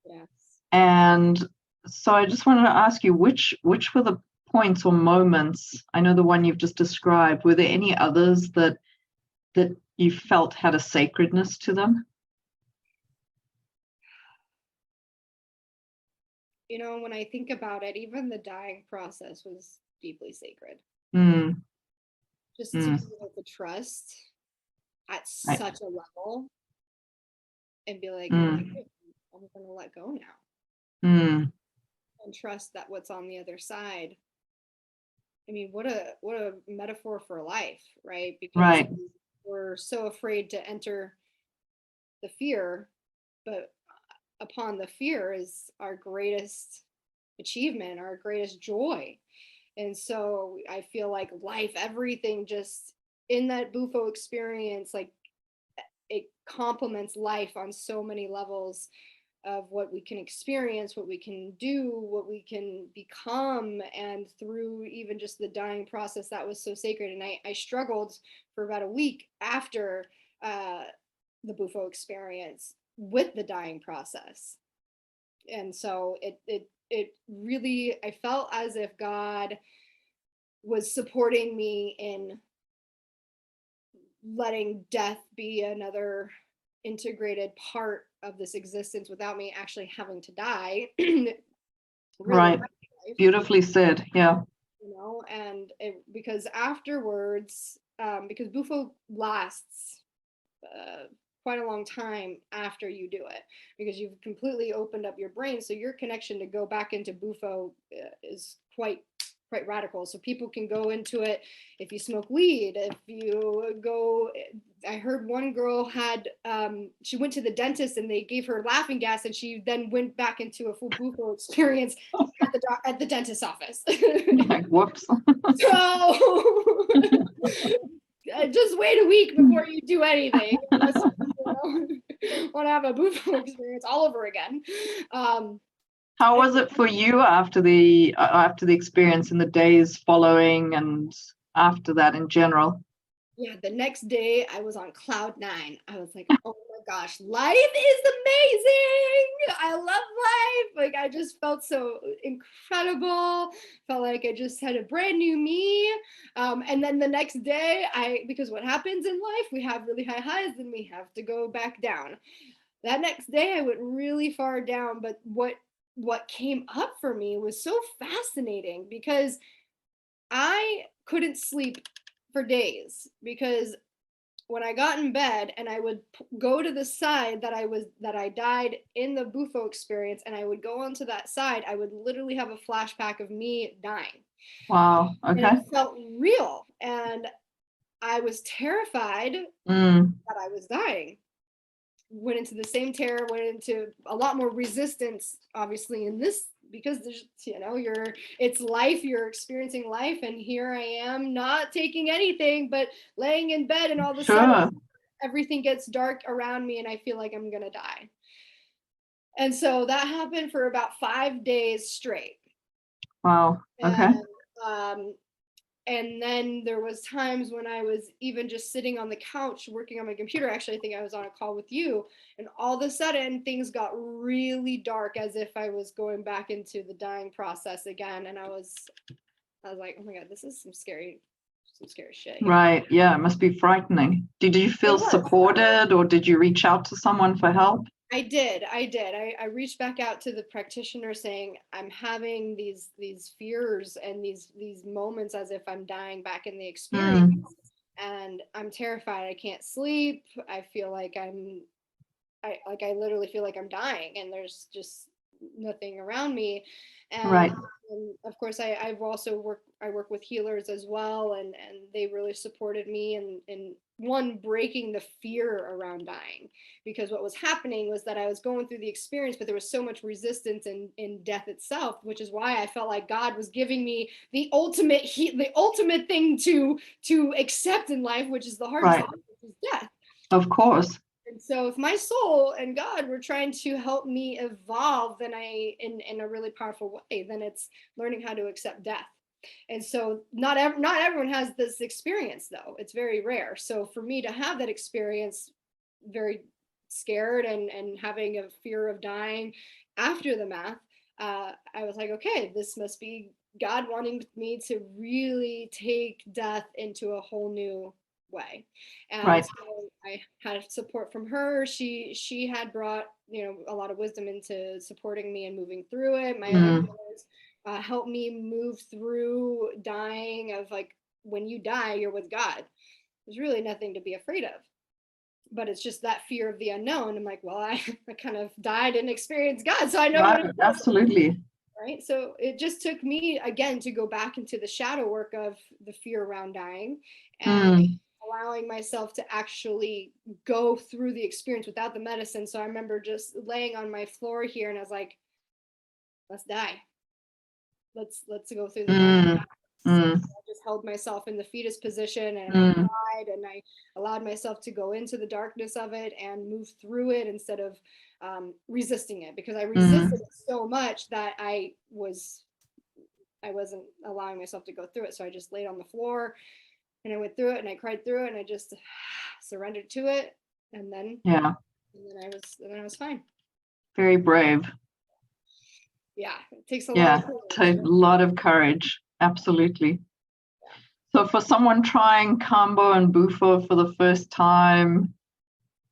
Yes. And so I just wanted to ask you, which were the points or moments? I know the one you've just described. Were there any others that you felt had a sacredness to them? You know, when I think about it, even the dying process was deeply sacred. Just to be able to trust at Right. such a level and be like, Mm. I'm gonna let go now Mm. and trust that what's on the other side. I mean, what a metaphor for life, right? Because Right. we're so afraid to enter the fear, but upon the fear is our greatest achievement, our greatest joy. And so I feel like life, everything just in that Bufo experience, like it complements life on so many levels of what we can experience, what we can do, what we can become. And through even just the dying process, that was so sacred. And I struggled for about a week after uh, the Bufo experience with the dying process. And so it really, I felt as if God was supporting me in letting death be another integrated part of this existence without me actually having to die. Really, Right. Beautifully said. Yeah. and because afterwards, because Bufo lasts quite a long time after you do it, because you've completely opened up your brain, so your connection to go back into Bufo is quite radical. So people can go into it if you smoke weed, if you go. I heard one girl had she went to the dentist and they gave her laughing gas, and she then went back into a full Bufo experience at the dentist's office. Like, whoops. So just wait a week before you do anything, unless want to have a Bufo experience all over again. How was it for you after the experience in the days following and after that in general? Yeah, the next day I was on cloud nine. I was like, oh my gosh, life is amazing. I love life. Like, I just felt so incredible. Felt like I just had a brand new me. And then the next day, because what happens in life, we have really high highs and we have to go back down. That next day I went really far down, but what came up for me was so fascinating, because I couldn't sleep for days, because when I got in bed and I would go to the side that I died in the Bufo experience, and I would go onto that side, I would literally have a flashback of me dying. Wow. And Okay. it felt real, and I was terrified Mm. that I was dying. Went into the same terror, went into a lot more resistance, obviously, in this, because there's, it's life, you're experiencing life, and here I am not taking anything, but laying in bed, and all of a Sure. sudden everything gets dark around me and I feel like I'm gonna die. And so that happened for about 5 days straight. Wow. Okay. And and then there was times when I was even just sitting on the couch working on my computer. Actually, I think I was on a call with you, and all of a sudden things got really dark, as if I was going back into the dying process again. And I was like, oh my God, this is some scary shit. Right. Yeah. It must be frightening. Did you feel supported, or did you reach out to someone for help? I did. I reached back out to the practitioner saying, I'm having these fears and these moments as if I'm dying back in the experience. Mm. And I'm terrified. I can't sleep. I feel like I literally feel like I'm dying, and there's just nothing around me. Right. And of course I've also work with healers as well, and they really supported me in one, breaking the fear around dying, because what was happening was that I was going through the experience, but there was so much resistance in death itself, which is why I felt like God was giving me the ultimate thing to accept in life, which is the hardest thing, which is death. Of course. And so if my soul and God were trying to help me evolve, then in a really powerful way, then it's learning how to accept death. And so not everyone has this experience, though. It's very rare. So for me to have that experience, very scared and having a fear of dying after the math, I was like, okay, this must be God wanting me to really take death into a whole new way. And so I had support from her. She had brought, a lot of wisdom into supporting me and moving through it. My other healers helped me move through dying, of like, when you die, you're with God. There's really nothing to be afraid of. but it's just that fear of the unknown. I'm like, well, I kind of died and experienced God, so I know what it is. Absolutely. Right. So it just took me again to go back into the shadow work of the fear around dying and allowing myself to actually go through the experience without the medicine. So I remember just laying on my floor here and I was like, let's die. Let's go through the medicine. I just held myself in the fetus position and I cried and I allowed myself to go into the darkness of it and move through it instead of resisting it, because I resisted it so much that I wasn't allowing myself to go through it. So I just laid on the floor and I went through it and I cried through it and I just surrendered to it. And then I was fine. Very brave. Yeah, it takes a lot of courage. A lot of courage. Absolutely. So for someone trying Kambo and Bufo for the first time,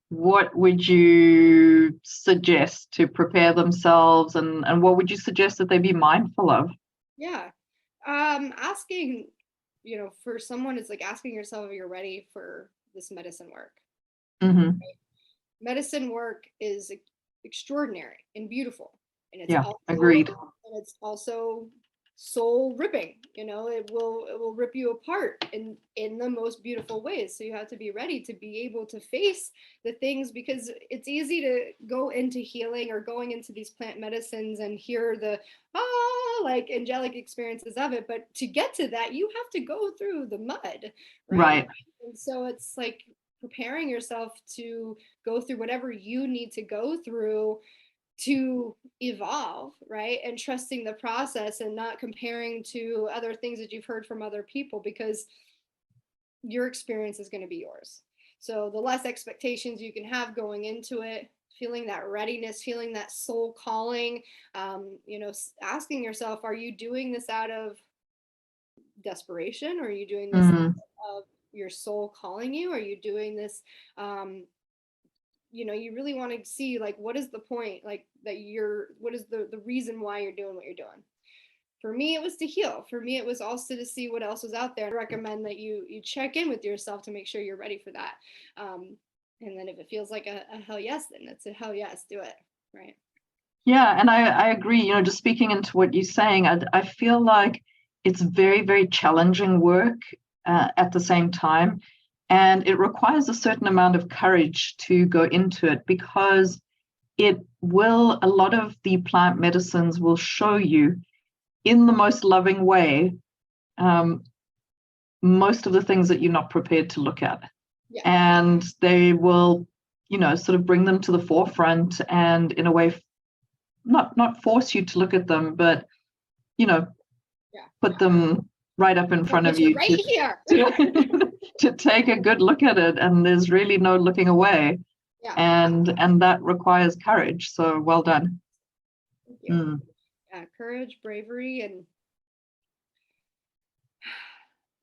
what would you suggest to prepare themselves, and what would you suggest that they be mindful of? Yeah. Asking, for someone, it's like asking yourself if you're ready for this medicine work. Right? Medicine work is extraordinary and beautiful. And it's agreed. And it's also soul ripping. It will rip you apart in the most beautiful ways. So you have to be ready to be able to face the things, because it's easy to go into healing or going into these plant medicines and hear the like angelic experiences of it, but to get to that you have to go through the mud, right? And so it's like preparing yourself to go through whatever you need to go through to evolve, right? And trusting the process and not comparing to other things that you've heard from other people, because your experience is going to be yours. So the less expectations you can have going into it, feeling that readiness, feeling that soul calling, asking yourself, are you doing this out of desperation? Or are you doing this out of your soul calling you? Are you doing this you really want to see, like, what is the point, like, what is the reason why you're doing what you're doing? For me, it was to heal. For me, it was also to see what else was out there. I recommend that you check in with yourself to make sure you're ready for that. And then if it feels like a hell yes, then it's a hell yes, do it. Right. Yeah, and I agree. Just speaking into what you're saying, I feel like it's very, very challenging work at the same time. And it requires a certain amount of courage to go into it, because a lot of the plant medicines will show you in the most loving way most of the things that you're not prepared to look at. Yeah. And they will, sort of bring them to the forefront and in a way, not force you to look at them, but, put them right up in front of you here. to take a good look at it, and there's really no looking away. Yeah. And that requires courage. So well done. Thank you. Yeah, courage, bravery,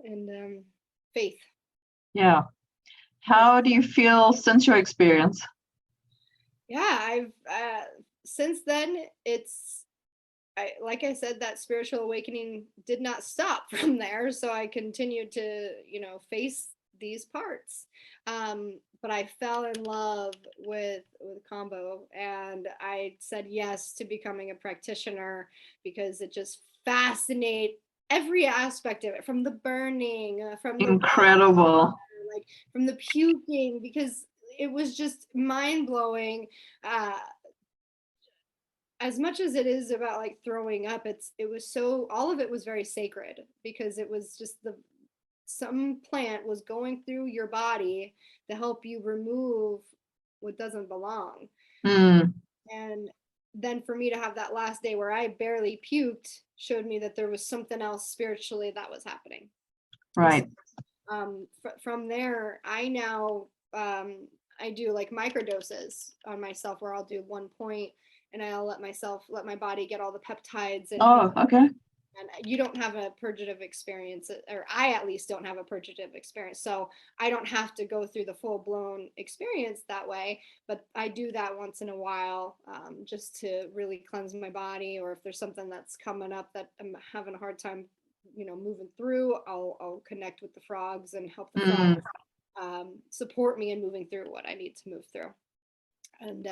and faith. Yeah. How do you feel since your experience? Yeah, I've since then like I said, that spiritual awakening did not stop from there. So I continued to, face these parts. But I fell in love with Kambo, and I said yes to becoming a practitioner because it just fascinates every aspect of it, from the burning, from the incredible, like from the puking, because it was just mind blowing. As much as it is about like throwing up, all of it was very sacred, because it was just some plant was going through your body to help you remove what doesn't belong. And then for me to have that last day where I barely puked showed me that there was something else spiritually that was happening. Right. From there, I now I do like microdoses on myself, where I'll do 1 point and I'll let my body get all the peptides. And okay. And you don't have a purgative experience, or I at least don't have a purgative experience. So I don't have to go through the full blown experience that way, but I do that once in a while, just to really cleanse my body. Or if there's something that's coming up that I'm having a hard time, moving through, I'll connect with the frogs and help the frogs support me in moving through what I need to move through. And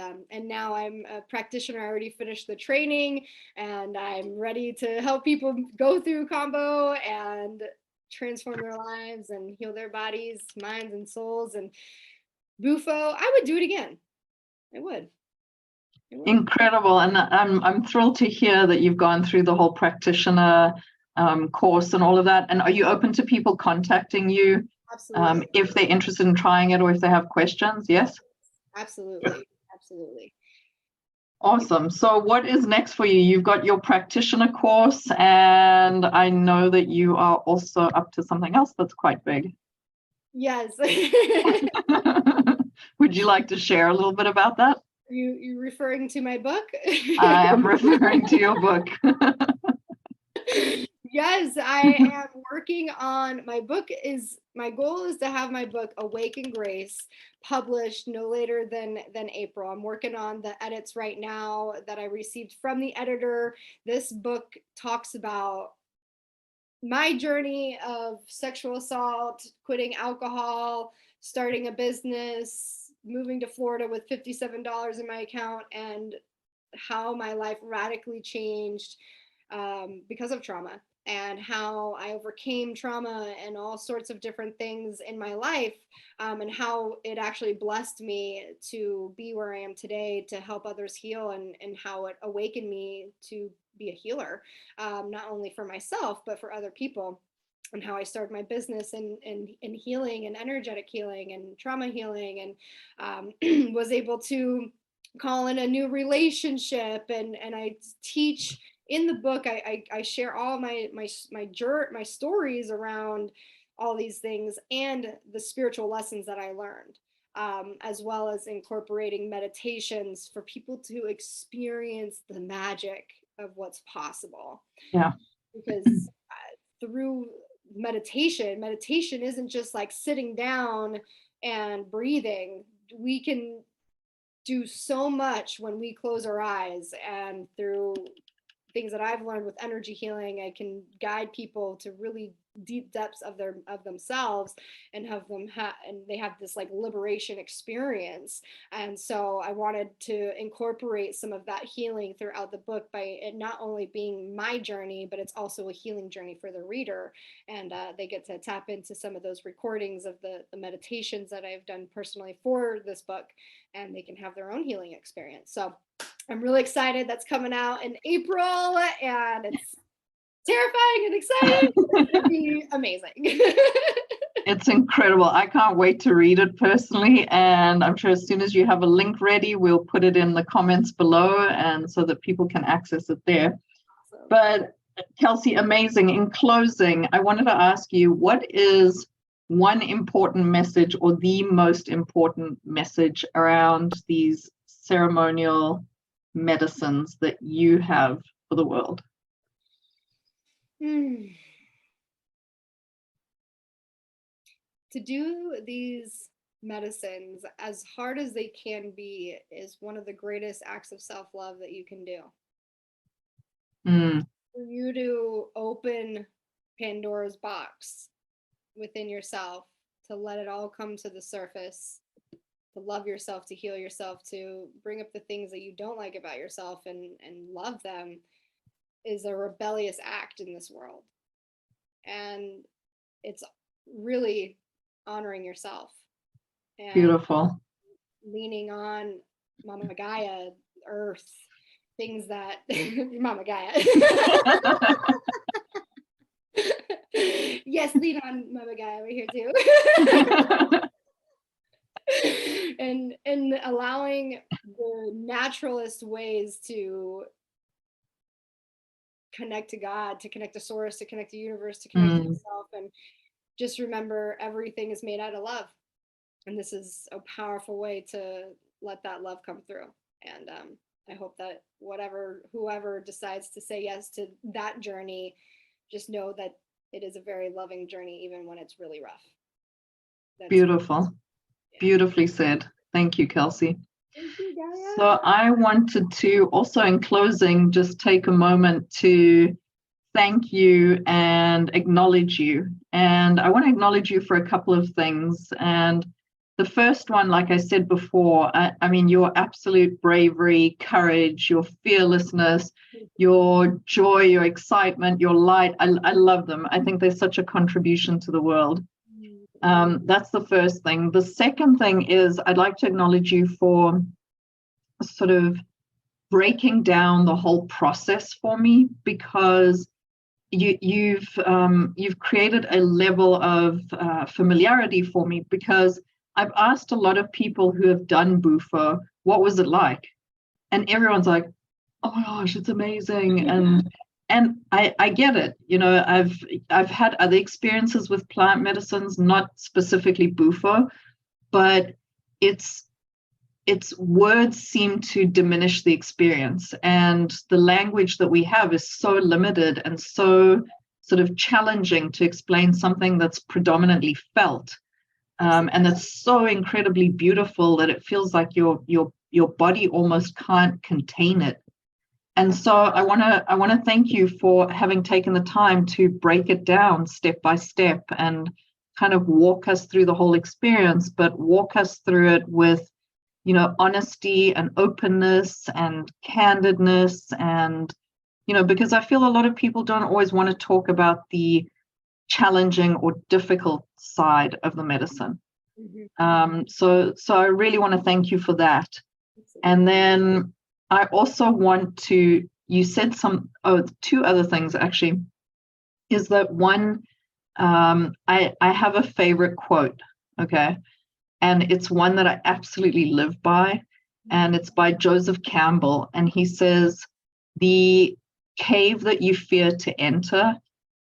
now I'm a practitioner. I already finished the training, and I'm ready to help people go through Kambo and transform their lives and heal their bodies, minds, and souls. And Bufo, I would do it again. I would. Incredible. And I'm thrilled to hear that you've gone through the whole practitioner course and all of that. And are you open to people contacting you if they're interested in trying it or if they have questions? Yes? Absolutely. Absolutely. Awesome. So what is next for you? You've got your practitioner course, and I know that you are also up to something else that's quite big. Yes. Would you like to share a little bit about that? You referring to my book? I am referring to your book. Yes, I am working on my book. My goal is to have my book Awake in Grace published no later than April. I'm working on the edits right now that I received from the editor. This book talks about my journey of sexual assault, quitting alcohol, starting a business, moving to Florida with $57 in my account, and how my life radically changed because of trauma, and how I overcame trauma and all sorts of different things in my life, and how it actually blessed me to be where I am today, to help others heal, and how it awakened me to be a healer, not only for myself, but for other people, and how I started my business in healing and energetic healing and trauma healing, and was able to call in a new relationship, and I teach in the book. I share all my stories around all these things and the spiritual lessons that I learned, as well as incorporating meditations for people to experience the magic of what's possible. Yeah. Because through meditation isn't just like sitting down and breathing. We can do so much when we close our eyes, and through things that I've learned with energy healing, I can guide people to really deep depths of themselves, and have them and they have this like liberation experience. And so I wanted to incorporate some of that healing throughout the book, by it not only being my journey, but it's also a healing journey for the reader. And they get to tap into some of those recordings of the meditations that I've done personally for this book, and they can have their own healing experience. So I'm really excited. That's coming out in April, and it's terrifying and exciting. It's going to be amazing. It's incredible. I can't wait to read it personally, and I'm sure as soon as you have a link ready, we'll put it in the comments below, and so that people can access it there. Awesome. But Kelsey, amazing. In closing, I wanted to ask you, what is one important message, or the most important message, around these ceremonial medicines that you have for the world? To do these medicines, as hard as they can be, is one of the greatest acts of self-love that you can do. For you to open Pandora's box within yourself, to let it all come to the surface, to love yourself, to heal yourself, to bring up the things that you don't like about yourself and love them, is a rebellious act in this world. And it's really honoring yourself. And beautiful. Leaning on Mama Gaia, Earth, things that Mama Gaia. Yes, lean on Mama Gaia over here too. and allowing the naturalist ways to connect to God, to connect to source, to connect to universe, to connect to yourself, and just remember everything is made out of love. And this is a powerful way to let that love come through. And I hope that whoever decides to say yes to that journey, just know that it is a very loving journey, even when it's really rough. That's beautiful. Yeah. Beautifully said. Thank you, Kelsey. Thank you, So I wanted to also, in closing, just take a moment to thank you and acknowledge you. And I want to acknowledge you for a couple of things. And the first one, like I said before, I mean, your absolute bravery, courage, your fearlessness, your joy, your excitement, your light. I love them. I think they're such a contribution to the world. That's the first thing. The second thing is I'd like to acknowledge you for sort of breaking down the whole process for me, because you've created a level of familiarity for me, because I've asked a lot of people who have done Bufo, what was it like? And everyone's like, oh my gosh, it's amazing. And I get it. You know, I've had other experiences with plant medicines, not specifically Bufo, but its words seem to diminish the experience. And the language that we have is so limited and so sort of challenging to explain something that's predominantly felt. And that's so incredibly beautiful that it feels like your body almost can't contain it. And so I want to thank you for having taken the time to break it down step by step and kind of walk us through the whole experience, but walk us through it with, you know, honesty and openness and candidness. And, you know, because I feel a lot of people don't always want to talk about the challenging or difficult side of the medicine. So I really want to thank you for that. And then I also want to, you said two other things actually, is that one, I have a favorite quote, okay? And it's one that I absolutely live by, and it's by Joseph Campbell. And he says, the cave that you fear to enter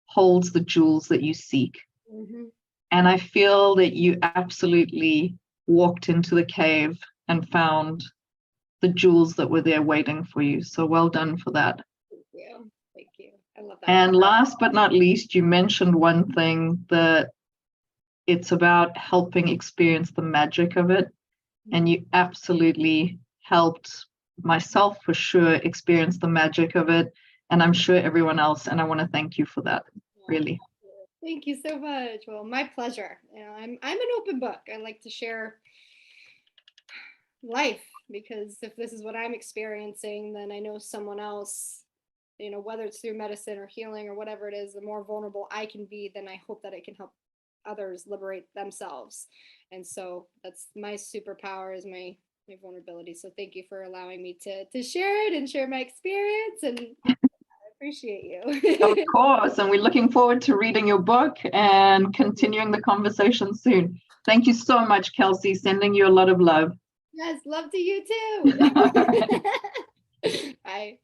holds the jewels that you seek. And I feel that you absolutely walked into the cave and found the jewels that were there waiting for you. So well done for that. Thank you. Thank you. I love that. And last but not least, you mentioned one thing, that it's about helping experience the magic of it. And you absolutely helped myself for sure experience the magic of it. And I'm sure everyone else. And I want to thank you for that, really. Thank you so much. Well, my pleasure. You know, I'm an open book. I like to share life, because if this is what I'm experiencing, then I know someone else, you know, whether it's through medicine or healing or whatever it is, the more vulnerable I can be, then I hope that it can help others liberate themselves. And so that's my superpower, is my vulnerability. So thank you for allowing me to share it and share my experience, and I appreciate you. Of course, and we're looking forward to reading your book and continuing the conversation soon. Thank you so much, Kelsey. Sending you a lot of love. Yes, love to you too. Bye.